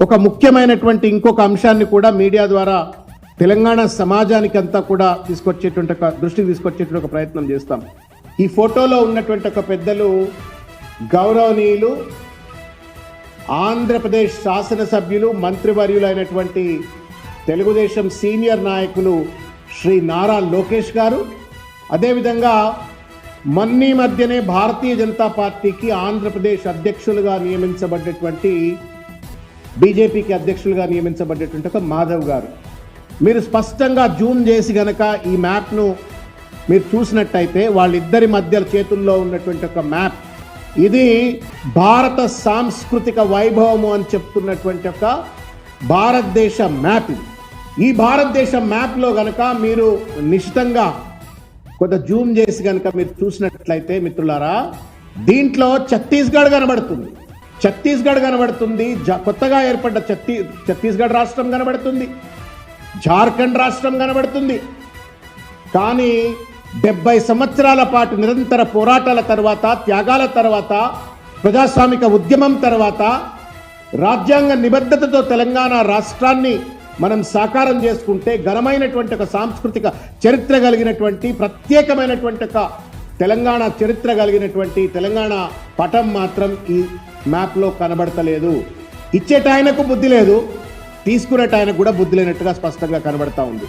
ఒక ముఖ్యమైనటువంటి ఇంకొక అంశాన్ని కూడా మీడియా ద్వారా తెలంగాణ సమాజానికి అంతా కూడా దృష్టికి తీసుకొచ్చేటువంటి ఒక ప్రయత్నం చేస్తాం. ఈ ఫోటోలో ఉన్నటువంటి ఒక పెద్దలు గౌరవనీయులు ఆంధ్రప్రదేశ్ శాసనసభ్యులు మంత్రివర్యులు అయినటువంటి తెలుగుదేశం సీనియర్ నాయకులు శ్రీ నారా లోకేష్ గారు, అదేవిధంగా మొన్నీ మధ్యనే భారతీయ జనతా పార్టీకి ఆంధ్రప్రదేశ్ అధ్యక్షులుగా నియమించబడ్డటువంటి బీజేపీకి అధ్యక్షులుగా నియమించబడ్డటువంటి ఒక మాధవ్ గారు. మీరు స్పష్టంగా జూమ్ చేసి గనక ఈ మ్యాప్ను మీరు చూసినట్టయితే వాళ్ళిద్దరి మధ్య చేతుల్లో ఉన్నటువంటి ఒక మ్యాప్, ఇది భారత సాంస్కృతిక వైభవము అని చెప్తున్నటువంటి ఒక భారతదేశ మ్యాప్. ఈ భారతదేశ మ్యాప్లో గనక మీరు నిశ్చితంగా కొంత జూమ్ చేసి కనుక మీరు చూసినట్లయితే మిత్రులారా, దీంట్లో ఛత్తీస్గఢ్ కనబడుతుంది, కొత్తగా ఏర్పడ్డ ఛత్తీస్గఢ్ రాష్ట్రం కనబడుతుంది, జార్ఖండ్ రాష్ట్రం కనబడుతుంది. కానీ 70 సంవత్సరాల పాటు నిరంతర పోరాటాల తర్వాత, త్యాగాల తర్వాత, ప్రజాస్వామిక ఉద్యమం తర్వాత, రాజ్యాంగ నిబద్ధతతో తెలంగాణ రాష్ట్రాన్ని మనం సాకారం చేసుకుంటే ఘనమైనటువంటి ఒక సాంస్కృతిక చరిత్ర కలిగినటువంటి ప్రత్యేకమైనటువంటి ఒక తెలంగాణ చరిత్ర కలిగినటువంటి తెలంగాణ పటం మాత్రం ఈ మ్యాప్లో కనబడతలేదు. ఇచ్చేట ఆయనకు బుద్ధి లేదు, తీసుకునేట ఆయనకు కూడా బుద్ధి లేనట్టుగా స్పష్టంగా కనబడతా ఉంది.